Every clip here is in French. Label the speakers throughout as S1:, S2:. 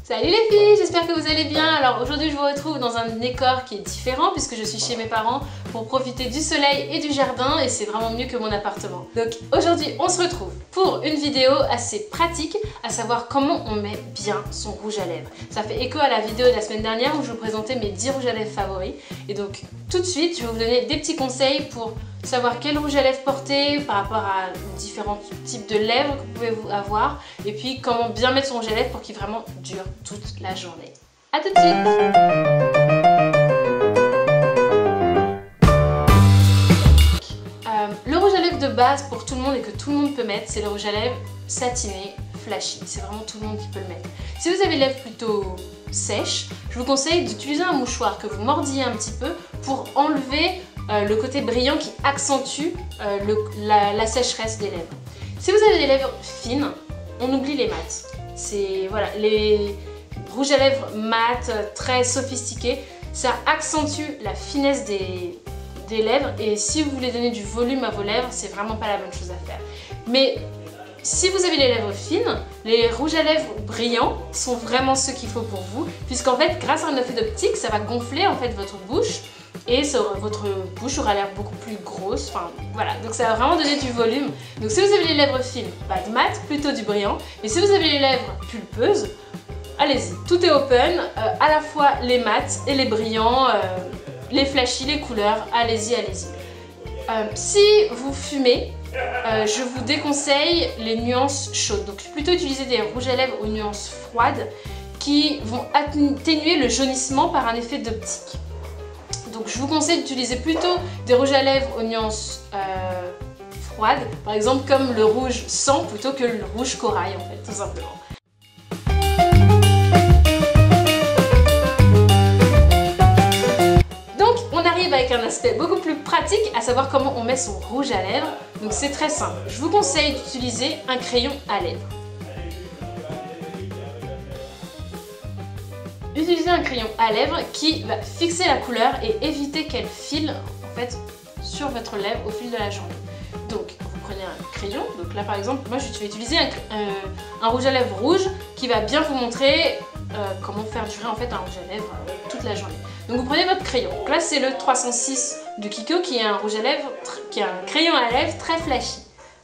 S1: Salut les filles, j'espère que vous allez bien. Alors aujourd'hui je vous retrouve dans un décor qui est différent puisque je suis chez mes parents pour profiter du soleil et du jardin et c'est vraiment mieux que mon appartement. Donc aujourd'hui on se retrouve pour une vidéo assez pratique, à savoir comment on met bien son rouge à lèvres. Ça fait écho à la vidéo de la semaine dernière où je vous présentais mes 10 rouges à lèvres favoris. Et donc tout de suite je vais vous donner des petits conseils pour savoir quel rouge à lèvres porter par rapport à différents types de lèvres que vous pouvez avoir et puis comment bien mettre son rouge à lèvres pour qu'il vraiment dure toute la journée. A tout de suite. Le rouge à lèvres de base pour tout le monde et que tout le monde peut mettre, c'est le rouge à lèvres satiné flashy. C'est vraiment tout le monde qui peut le mettre. Si vous avez les lèvres plutôt sèches, je vous conseille d'utiliser un mouchoir que vous mordiez un petit peu pour enlever le côté brillant qui accentue la sécheresse des lèvres. Si vous avez des lèvres fines, on oublie les mats. C'est voilà, les rouges à lèvres mat, très sophistiqués, ça accentue la finesse des lèvres et si vous voulez donner du volume à vos lèvres, c'est vraiment pas la bonne chose à faire. Mais si vous avez les lèvres fines, les rouges à lèvres brillants sont vraiment ceux qu'il faut pour vous, puisqu'en fait, grâce à un effet d'optique, ça va gonfler en fait votre bouche et votre bouche aura l'air beaucoup plus grosse, enfin voilà, donc ça va vraiment donner du volume. Donc si vous avez les lèvres fines, pas de mat, plutôt du brillant, et si vous avez les lèvres pulpeuses, allez-y, tout est open, à la fois les mats et les brillants, les flashy, les couleurs, allez-y, allez-y. Si vous fumez, je vous déconseille les nuances chaudes, donc plutôt utiliser des rouges à lèvres aux nuances froides qui vont atténuer le jaunissement par un effet d'optique. Donc je vous conseille d'utiliser plutôt des rouges à lèvres aux nuances froides, par exemple comme le rouge sang plutôt que le rouge corail en fait, tout simplement. Donc on arrive avec un aspect beaucoup plus pratique, à savoir comment on met son rouge à lèvres. Donc c'est très simple, je vous conseille d'utiliser un crayon à lèvres. Utilisez un crayon à lèvres qui va fixer la couleur et éviter qu'elle file en fait sur votre lèvre au fil de la journée. Donc vous prenez un crayon, donc là par exemple moi je vais utiliser un rouge à lèvres rouge qui va bien vous montrer comment faire durer en fait un rouge à lèvres toute la journée. Donc vous prenez votre crayon, donc là c'est le 306 de Kiko qui est un rouge à lèvres, qui est un crayon à lèvres très flashy,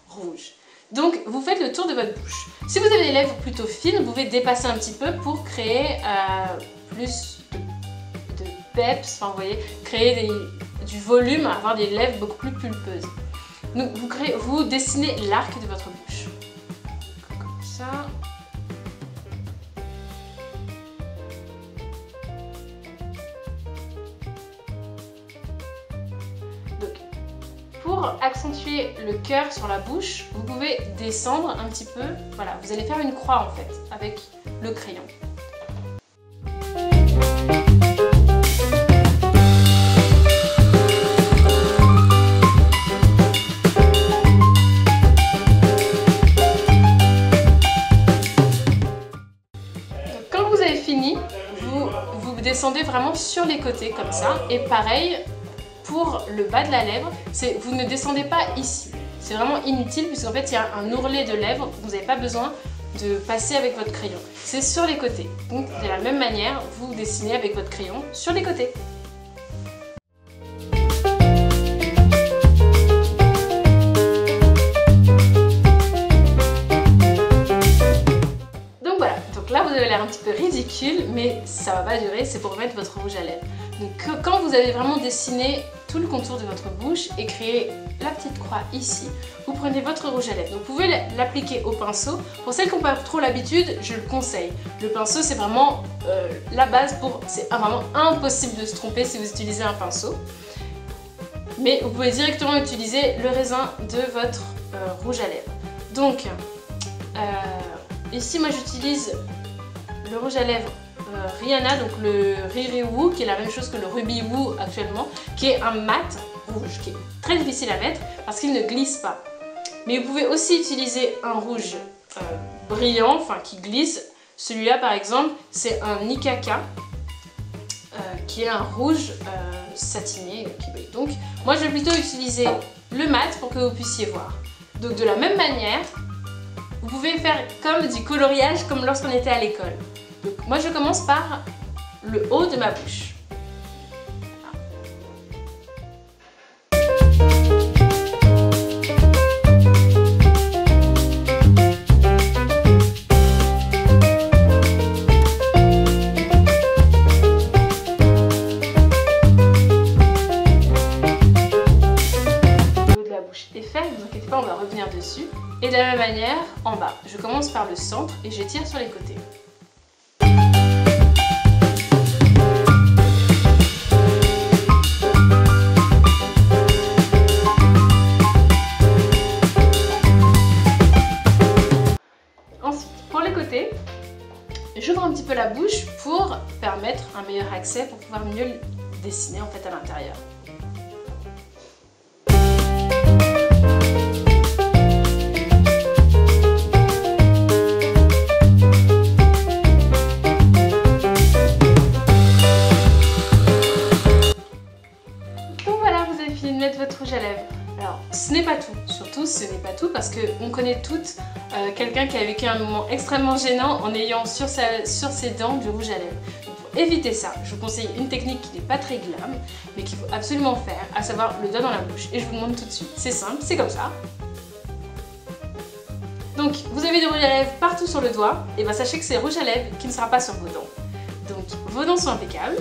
S1: rouge. Donc vous faites le tour de votre bouche. Si vous avez des lèvres plutôt fines, vous pouvez dépasser un petit peu pour créer plus de peps, enfin vous voyez, créer du volume, avoir des lèvres beaucoup plus pulpeuses. Donc vous dessinez l'arc de votre bouche. Comme ça. Pour accentuer le cœur sur la bouche, vous pouvez descendre un petit peu. Voilà, vous allez faire une croix en fait avec le crayon. Donc, quand vous avez fini, vous descendez vraiment sur les côtés comme ça et pareil. Pour le bas de la lèvre, vous ne descendez pas ici. C'est vraiment inutile puisqu'en fait il y a un ourlet de lèvres, vous n'avez pas besoin de passer avec votre crayon. C'est sur les côtés. Donc de la même manière, vous dessinez avec votre crayon sur les côtés. Donc voilà, donc là vous avez l'air un petit peu ridicule, mais ça va pas durer, c'est pour mettre votre rouge à lèvres. Donc quand vous avez vraiment dessiné tout le contour de votre bouche et créé la petite croix ici, vous prenez votre rouge à lèvres. Donc vous pouvez l'appliquer au pinceau. Pour celles qui n'ont pas trop l'habitude, je le conseille. Le pinceau c'est vraiment la base c'est vraiment impossible de se tromper si vous utilisez un pinceau. Mais vous pouvez directement utiliser le raisin de votre rouge à lèvres. Donc ici moi j'utilise le rouge à lèvres Rihanna, donc le Riri Woo, qui est la même chose que le Ruby Woo actuellement, qui est un mat rouge, qui est très difficile à mettre parce qu'il ne glisse pas. Mais vous pouvez aussi utiliser un rouge brillant, enfin qui glisse. Celui-là par exemple, c'est un Nikaka, qui est un rouge satiné qui brille. Donc moi je vais plutôt utiliser le mat pour que vous puissiez voir. Donc de la même manière, vous pouvez faire comme du coloriage comme lorsqu'on était à l'école. Donc moi je commence par le haut de ma bouche. On va revenir dessus et de la même manière en bas. Je commence par le centre et j'étire sur les côtés. Ensuite, pour les côtés, j'ouvre un petit peu la bouche pour permettre un meilleur accès, pour pouvoir mieux dessiner en fait à l'intérieur. Votre rouge à lèvres. Alors ce n'est pas tout, surtout ce n'est pas tout parce qu'on connaît toutes quelqu'un qui a vécu un moment extrêmement gênant en ayant sur ses dents du rouge à lèvres. Donc, pour éviter ça, je vous conseille une technique qui n'est pas très glam mais qu'il faut absolument faire, à savoir le doigt dans la bouche, et je vous montre tout de suite. C'est simple, c'est comme ça. Donc vous avez du rouge à lèvres partout sur le doigt, et bien sachez que c'est rouge à lèvres qui ne sera pas sur vos dents. Donc vos dents sont impeccables.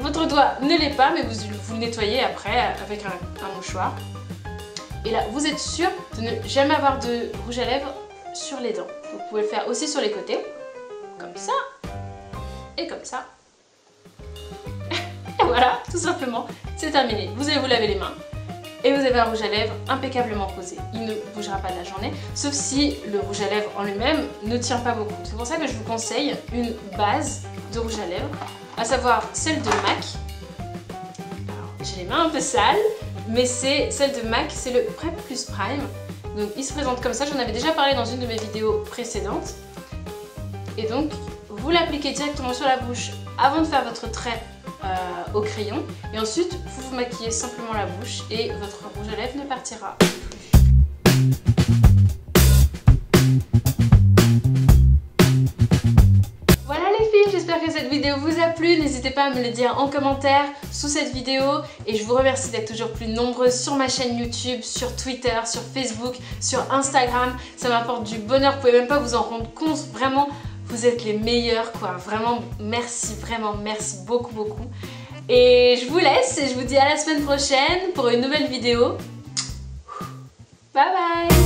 S1: Votre doigt ne l'est pas, mais vous le nettoyez après avec un mouchoir. Et là, vous êtes sûr de ne jamais avoir de rouge à lèvres sur les dents. Vous pouvez le faire aussi sur les côtés, comme ça, et comme ça. Et voilà, tout simplement, c'est terminé. Vous allez vous laver les mains et vous avez un rouge à lèvres impeccablement posé. Il ne bougera pas de la journée, sauf si le rouge à lèvres en lui-même ne tient pas beaucoup. C'est pour ça que je vous conseille une base de rouge à lèvres, à savoir celle de MAC. J'ai les mains un peu sales, mais c'est celle de MAC, c'est le Prep Plus Prime. Donc il se présente comme ça, j'en avais déjà parlé dans une de mes vidéos précédentes. Et donc vous l'appliquez directement sur la bouche avant de faire votre trait au crayon. Et ensuite vous vous maquillez simplement la bouche et votre rouge à lèvres ne partira plus. J'espère que cette vidéo vous a plu, n'hésitez pas à me le dire en commentaire sous cette vidéo et je vous remercie d'être toujours plus nombreuses sur ma chaîne YouTube, sur Twitter, sur Facebook, sur Instagram. Ça m'apporte du bonheur, vous pouvez même pas vous en rendre compte, vraiment vous êtes les meilleurs quoi, vraiment merci beaucoup. Et je vous laisse et je vous dis à la semaine prochaine pour une nouvelle vidéo. Bye bye.